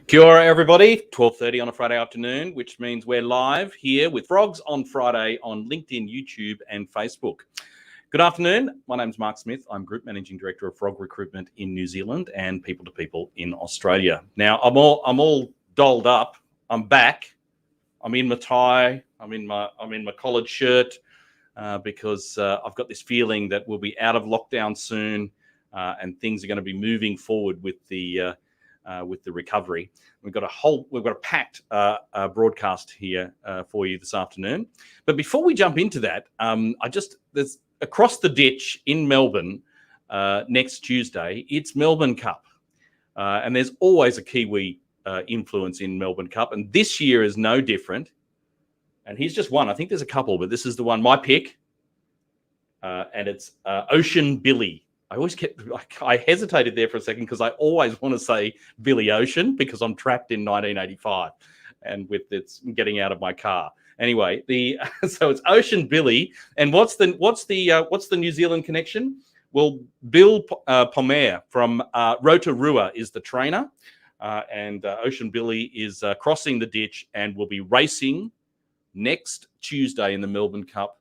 Kia ora, everybody. 12:30 on a Friday afternoon, which means we're live here with Frogs on Friday on LinkedIn, YouTube, and Facebook. Good afternoon. My name's Mark Smith. I'm Group Managing Director of Frog Recruitment in New Zealand and People to People in Australia. Now, I'm all dolled up. I'm back. I'm in my tie. I'm in my collared shirt because I've got this feeling that we'll be out of lockdown soon and things are going to be moving forward with the recovery. We've got a packed broadcast here for you this afternoon. But before we jump into that, there's across the ditch in Melbourne next Tuesday. It's Melbourne Cup, and there's always a Kiwi influence in Melbourne Cup, and this year is no different. And he's just one. I think there's a couple, but this is the one, my pick, and it's Ocean Billy. I hesitated there for a second because I always want to say Billy Ocean because I'm trapped in 1985 and with it's getting out of my car. Anyway, so it's Ocean Billy, and what's the New Zealand connection? Well, Bill Pomer from Rotorua is the trainer, and Ocean Billy is crossing the ditch and will be racing next Tuesday in the Melbourne Cup.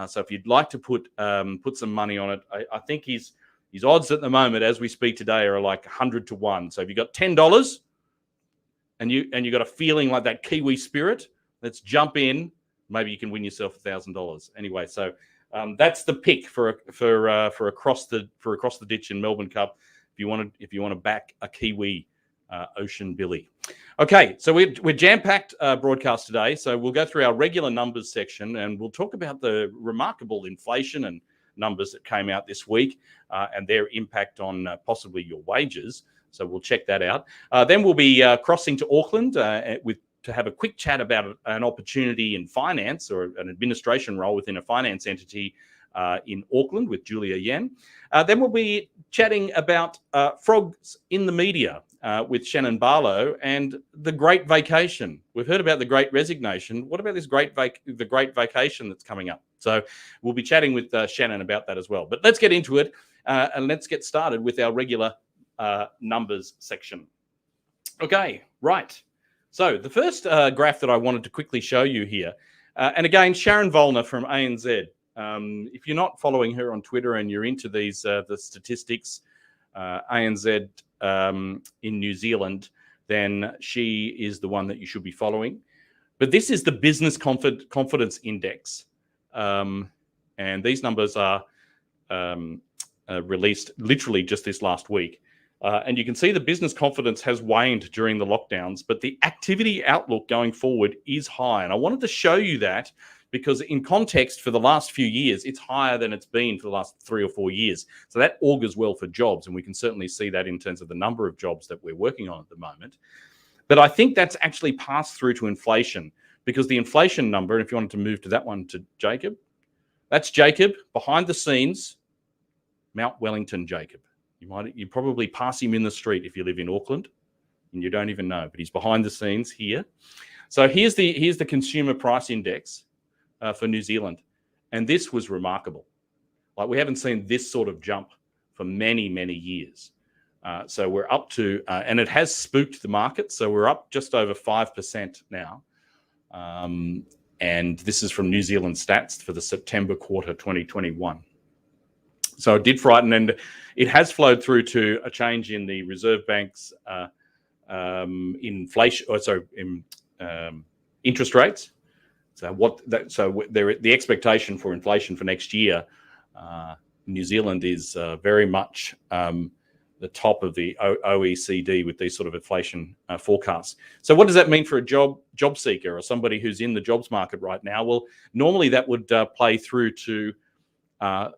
So if you'd like to put some money on it, I think his odds at the moment, as we speak today, are like 100 to 1. So if you've got $10 and you got a feeling like that Kiwi spirit, let's jump in. Maybe you can win yourself $1,000. Anyway, so that's the pick for across the ditch in Melbourne Cup. If you want to back a Kiwi, Ocean Billy. Okay, so we're jam-packed broadcast today. So we'll go through our regular numbers section and we'll talk about the remarkable inflation and numbers that came out this week and their impact on possibly your wages. So we'll check that out. Then we'll be crossing to Auckland to have a quick chat about an opportunity in finance or an administration role within a finance entity in Auckland with Julia Yen. Then we'll be chatting about frogs in the media with Shannon Barlow and the Great Vacation. We've heard about the Great Resignation. What about this the Great Vacation that's coming up? So we'll be chatting with Shannon about that as well. But let's get into it and let's get started with our regular numbers section. Okay, right. So the first graph that I wanted to quickly show you here, and again, Sharon Vollner from ANZ. If you're not following her on Twitter and you're into the statistics, ANZ in New Zealand, then she is the one that you should be following. But this is the Business Confidence Index. And these numbers are released literally just this last week. And you can see the business confidence has waned during the lockdowns, but the activity outlook going forward is high. And I wanted to show you that because in context for the last few years, it's higher than it's been for the last 3 or 4 years. So that augurs well for jobs. And we can certainly see that in terms of the number of jobs that we're working on at the moment. But I think that's actually passed through to inflation because the inflation number, and if you wanted to move to that one to Jacob, that's Jacob behind the scenes, Mount Wellington Jacob. You probably pass him in the street if you live in Auckland and you don't even know, but he's behind the scenes here. So here's the consumer price index for New Zealand. And this was remarkable. Like we haven't seen this sort of jump for many, many years. So we're up to, and it has spooked the market. So we're up just over 5% now. And this is from New Zealand stats for the September quarter 2021. So it did frighten, and it has flowed through to a change in the Reserve Bank's interest rates. So the expectation for inflation for next year, New Zealand is very much the top of the OECD with these sort of inflation forecasts. So what does that mean for a job seeker or somebody who's in the jobs market right now? Well, normally that would play through to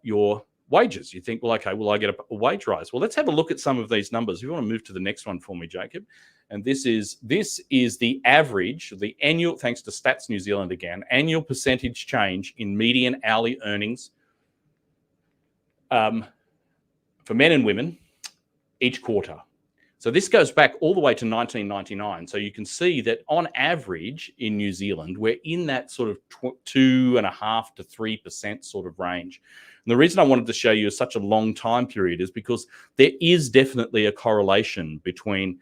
your wages. You think, well, okay, will I get a wage rise? Well, let's have a look at some of these numbers. If you want to move to the next one for me, Jacob. And this is the average, the annual, thanks to Stats New Zealand again, annual percentage change in median hourly earnings for men and women each quarter. So this goes back all the way to 1999. So you can see that on average in New Zealand, we're in that sort of 2.5% to 3% sort of range. And the reason I wanted to show you such a long time period is because there is definitely a correlation between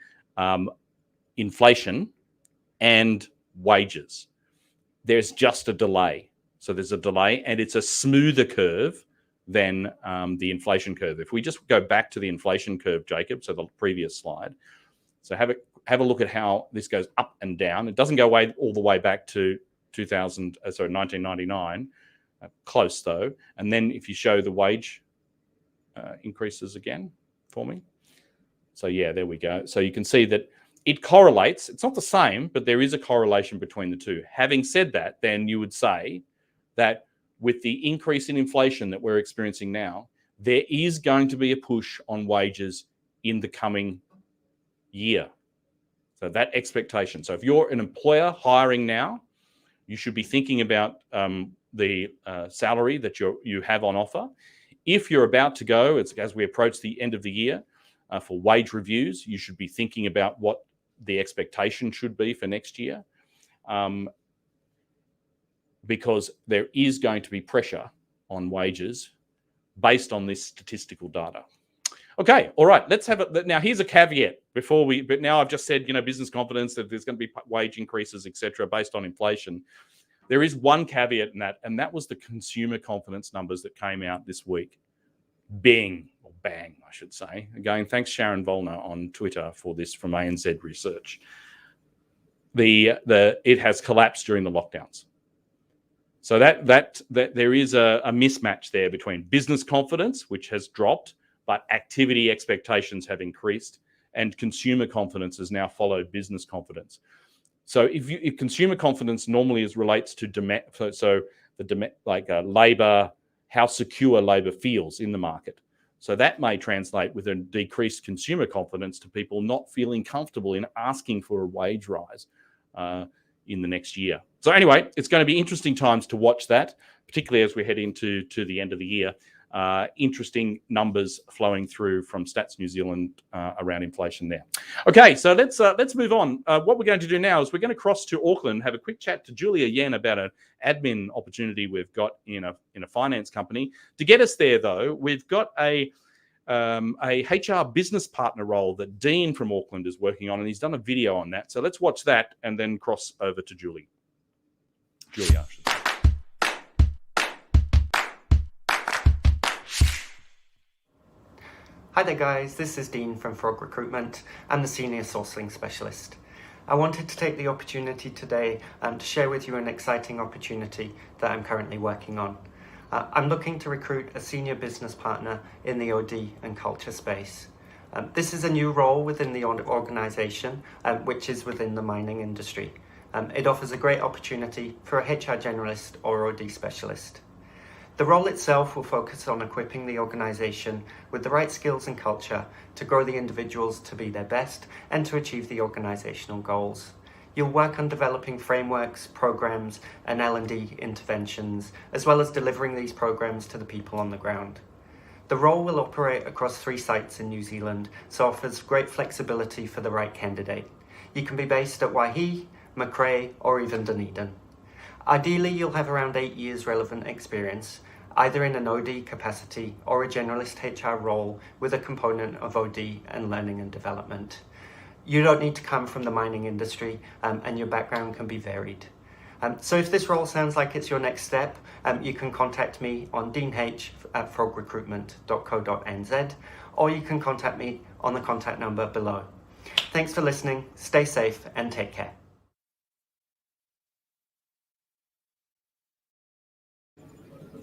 inflation and wages. There's just a delay. So there's a delay, and it's a smoother curve than the inflation curve. If we just go back to the inflation curve, Jacob, so the previous slide. So have a look at how this goes up and down. It doesn't go all the way back to 1999. Close though. And then if you show the wage increases again for me. So yeah, there we go. So you can see that it correlates. It's not the same, but there is a correlation between the two. Having said that, then you would say that with the increase in inflation that we're experiencing now, there is going to be a push on wages in the coming year. So that expectation. So if you're an employer hiring now, you should be thinking about the salary that you have on offer. If you're about to go, as we approach the end of the year, for wage reviews, you should be thinking about what the expectation should be for next year. Because there is going to be pressure on wages based on this statistical data. Okay, all right, let's have it. Now, here's a caveat but now I've just said, business confidence, that there's going to be wage increases, etc., based on inflation. There is one caveat in that, and that was the consumer confidence numbers that came out this week. Bang, I should say. Again, thanks Shannon Barlow on Twitter for this from ANZ Research. It has collapsed during the lockdowns. So that there is a mismatch there between business confidence, which has dropped, but activity expectations have increased, and consumer confidence has now followed business confidence. So if consumer confidence normally relates to demand, labor, how secure labor feels in the market. So that may translate with a decreased consumer confidence to people not feeling comfortable in asking for a wage rise in the next year. So anyway, it's going to be interesting times to watch that, particularly as we head into the end of the year. Interesting numbers flowing through from Stats New Zealand around inflation there. Okay, so let's move on. What we're going to do now is we're going to cross to Auckland, have a quick chat to Julia Yen about an admin opportunity we've got in a finance company. To get us there, though, we've got a HR business partner role that Dean from Auckland is working on, and he's done a video on that. So let's watch that and then cross over to Julia. Hi there guys, this is Dean from Frog Recruitment. I'm the Senior Sourcing Specialist. I wanted to take the opportunity today to share with you an exciting opportunity that I'm currently working on. I'm looking to recruit a senior business partner in the OD and culture space. This is a new role within the organisation, which is within the mining industry. It offers a great opportunity for a HR generalist or OD specialist. The role itself will focus on equipping the organisation with the right skills and culture to grow the individuals to be their best and to achieve the organisational goals. You'll work on developing frameworks, programs and L&D interventions, as well as delivering these programs to the people on the ground. The role will operate across 3 sites in New Zealand, so offers great flexibility for the right candidate. You can be based at Waihi, Macrae or even Dunedin. Ideally, you'll have around 8 years relevant experience, either in an OD capacity or a generalist HR role with a component of OD and learning and development. You don't need to come from the mining industry and your background can be varied. So if this role sounds like it's your next step, you can contact me on deanh@frogrecruitment.co.nz or you can contact me on the contact number below. Thanks for listening, stay safe and take care.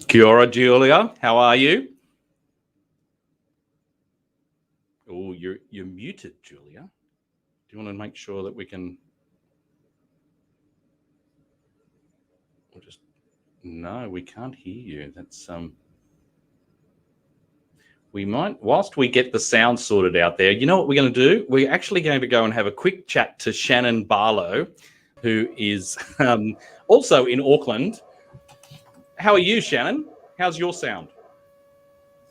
Kia ora, Julia. How are you? Oh, you're muted, Julia. Do you want to make sure that we can? No, we can't hear you. That's we might, whilst we get the sound sorted out there, you know what we're going to do? We're actually going to go and have a quick chat to Shannon Barlow, who is also in Auckland. How are you, Shannon? How's your sound?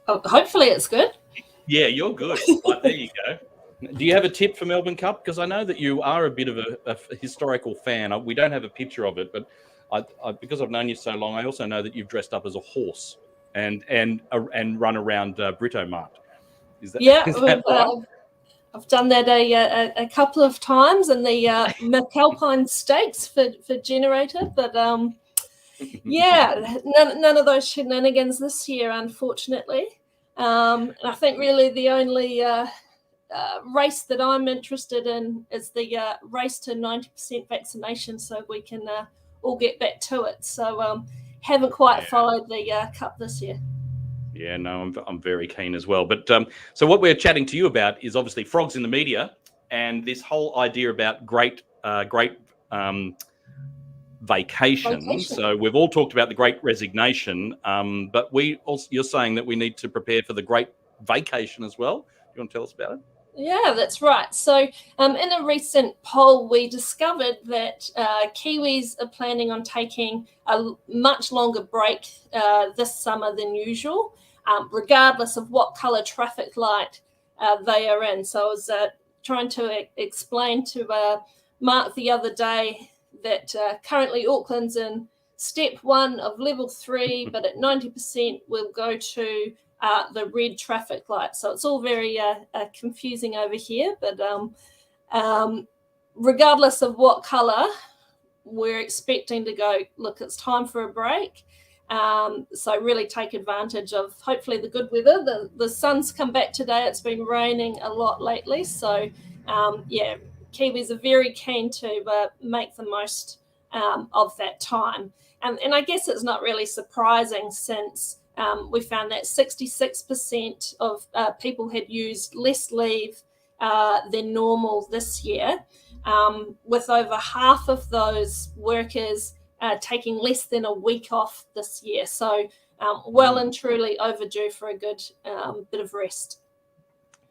Oh, hopefully it's good. Yeah, you're good. Right, there you go. Do you have a tip for Melbourne Cup? Because I know that you are a bit of a historical fan. We don't have a picture of it, but because I've known you so long, I also know that you've dressed up as a horse and run around Britomart. Is that right? I've done that a couple of times in the McAlpine Stakes for Generator, but yeah, none of those shenanigans this year, unfortunately. And I think really the only race that I'm interested in is the race to 90% vaccination, so we can all get back to it. So haven't quite followed the Cup this year. Yeah, no, I'm very keen as well. But so what we're chatting to you about is obviously frogs in the media and this whole idea about great vacation. So we've all talked about the great resignation, but you're saying that we need to prepare for the great vacation as well. You want to tell us about it? Yeah, that's right. So in a recent poll, we discovered that Kiwis are planning on taking a much longer break this summer than usual, regardless of what colour traffic light they are in. So I was trying to explain to Mark the other day that currently Auckland's in step 1 of level 3, but at 90% we'll go to the red traffic light. So it's all very confusing over here, but regardless of what colour, we're expecting to go, look, it's time for a break. So really take advantage of hopefully the good weather. The sun's come back today. It's been raining a lot lately. So yeah, Kiwis are very keen to make the most of that time. And I guess it's not really surprising since we found that 66% of people had used less leave than normal this year, with over half of those workers taking less than a week off this year. So well and truly overdue for a good bit of rest.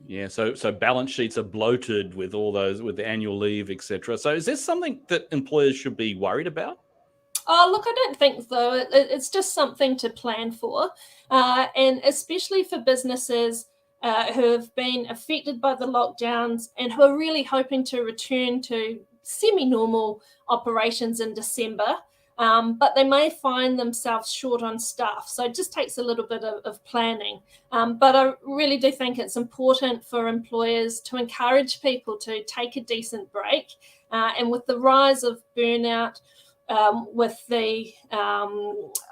Yeah, so balance sheets are bloated with all those, with the annual leave, etc. So is this something that employers should be worried about? Oh, look, I don't think so. It's just something to plan for. And especially for businesses who have been affected by the lockdowns and who are really hoping to return to semi-normal operations in December. But they may find themselves short on staff. So it just takes a little bit of planning. But I really do think it's important for employers to encourage people to take a decent break. And with the rise of burnout, with the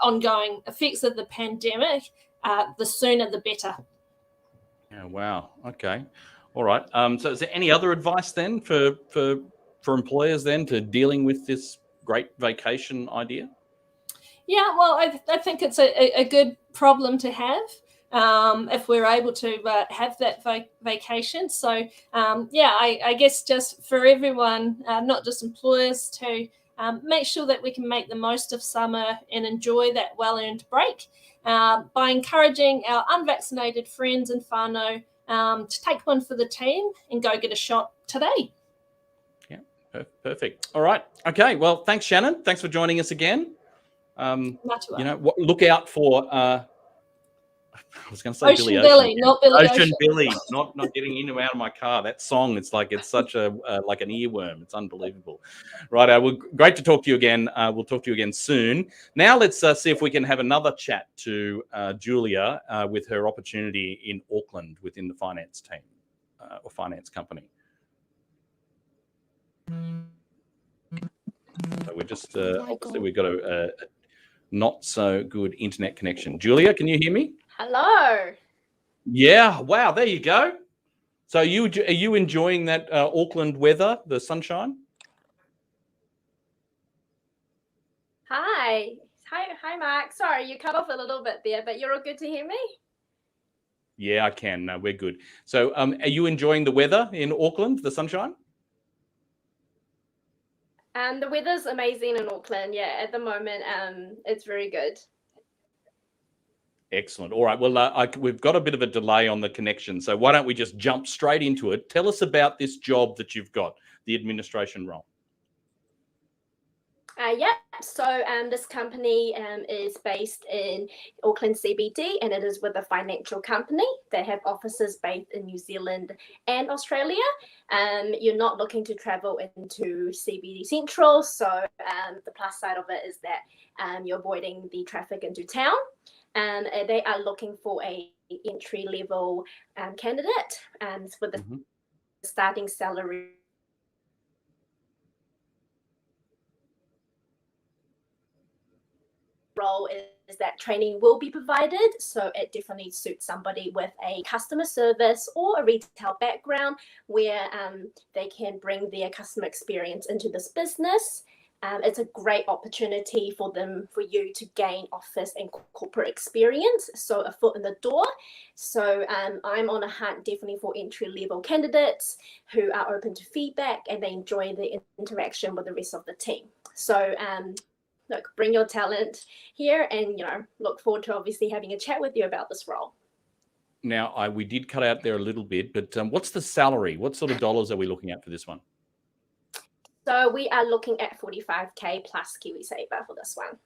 ongoing effects of the pandemic, the sooner the better. Yeah, wow. Okay. All right. So is there any other advice then for employers then to dealing with this great vacation idea? Yeah, well, I think it's a good problem to have if we're able to have that vacation. So, yeah, I guess just for everyone, not just employers, to make sure that we can make the most of summer and enjoy that well-earned break by encouraging our unvaccinated friends and whānau to take one for the team and go get a shot today. Yeah, perfect. All right. Okay. Well, thanks, Shannon. Thanks for joining us again. Look out for I was going to say Ocean Billy, not Billy Ocean Billy, not getting in or out of my car. That song, it's such a like an earworm. It's unbelievable. Right, well, great to talk to you again. We'll talk to you again soon. Now let's see if we can have another chat to Julia with her opportunity in Auckland within the finance team or finance company. So we're just obviously we've got a not so good internet connection. Julia, can you hear me? Hello. Yeah. Wow. There you go. So are you enjoying that Auckland weather, the sunshine? Hi, Mark. Sorry, you cut off a little bit there, but you're all good to hear me? Yeah, I can. No, we're good. So are you enjoying the weather in Auckland, the sunshine? The weather's amazing in Auckland. Yeah, at the moment, it's very good. Excellent. All right. Well, we've got a bit of a delay on the connection, so why don't we just jump straight into it? Tell us about this job that you've got, the administration role. Yeah, so this company is based in Auckland CBD, and it is with a financial company. They have offices based in New Zealand and Australia. You're not looking to travel into CBD Central, so the plus side of it is that you're avoiding the traffic into town. And they are looking for a entry level candidate, with the starting salary role is that training will be provided, so it definitely suits somebody with a customer service or a retail background where they can bring their customer experience into this business. It's a great opportunity for you to gain office and corporate experience, so a foot in the door. So I'm on a hunt definitely for entry level candidates who are open to feedback and they enjoy the interaction with the rest of the team. So look, bring your talent here, and look forward to obviously having a chat with you about this role. Now, we did cut out there a little bit, but what's the salary? What sort of dollars are we looking at for this one? So we are looking at 45K plus KiwiSaver for this one.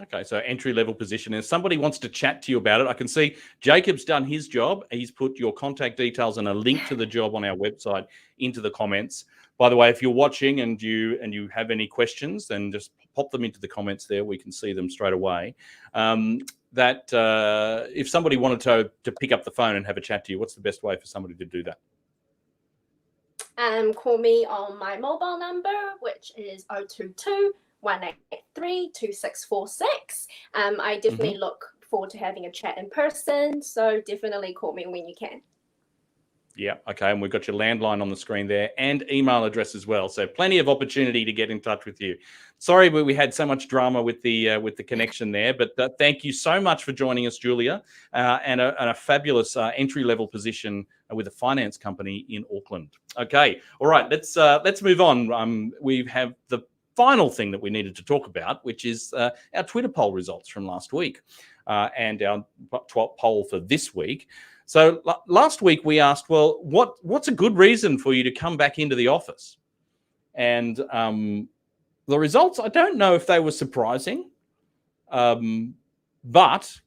Okay, so entry-level position. If somebody wants to chat to you about it, I can see Jacob's done his job. He's put your contact details and a link to the job on our website into the comments. By the way, if you're watching and you have any questions, then just pop them into the comments there. We can see them straight away. If somebody wanted to pick up the phone and have a chat to you, what's the best way for somebody to do that? Call me on my mobile number, which is 022 183 2646. I definitely look forward to having a chat in person, so definitely call me when you can. Yeah, okay, and we've got your landline on the screen there and email address as well, so plenty of opportunity to get in touch with you. Sorry, we had so much drama with the connection there, but thank you so much for joining us, Julia, and a fabulous entry-level position with a finance company in Auckland. Okay, all right, let's move on. We have the final thing that we needed to talk about, which is our Twitter poll results from last week and our poll for this week. So last week we asked, well, what's a good reason for you to come back into the office? And the results, I don't know if they were surprising, but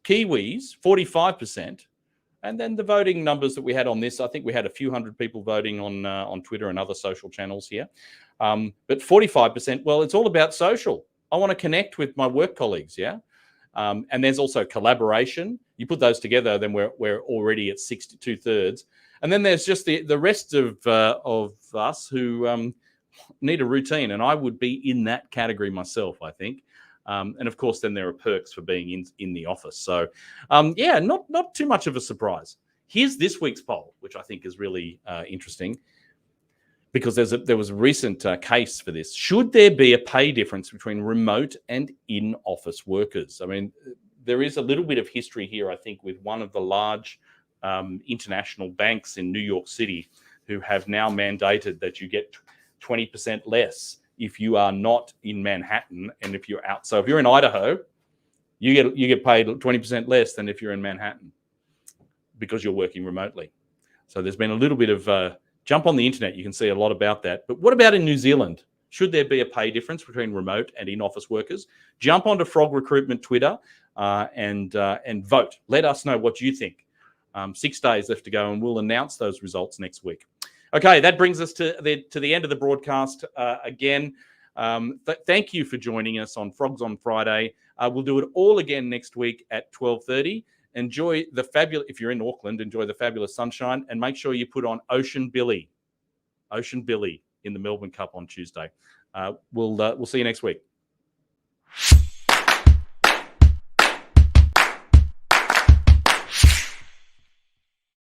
Kiwis, 45%. And then the voting numbers that we had on this, I think we had a few hundred people voting on Twitter and other social channels here. But 45%, well, it's all about social. I want to connect with my work colleagues, yeah? And there's also collaboration. You put those together, then we're already at 2/3. And then there's just the rest of us who need a routine, and I would be in that category myself, I think. And of course, then there are perks for being in the office. So, yeah, not too much of a surprise. Here's this week's poll, which I think is really interesting, because there was a recent case for this. Should there be a pay difference between remote and in-office workers? I mean, there is a little bit of history here, I think, with one of the large international banks in New York City who have now mandated that you get 20% less if you are not in Manhattan and if you're out. So if you're in Idaho, you get paid 20% less than if you're in Manhattan because you're working remotely. So there's been a little bit of jump on the internet. You can see a lot about that. But what about in New Zealand? Should there be a pay difference between remote and in-office workers? Jump onto Frog Recruitment Twitter and vote. Let us know what you think. 6 days left to go, and we'll announce those results next week. Okay, that brings us to the end of the broadcast. Again, thank you for joining us on Frogs on Friday. We'll do it all again next week at 12:30. Enjoy the fabulous, if you're in Auckland, enjoy the fabulous sunshine, and make sure you put on Ocean Billy in the Melbourne Cup on Tuesday. We'll see you next week.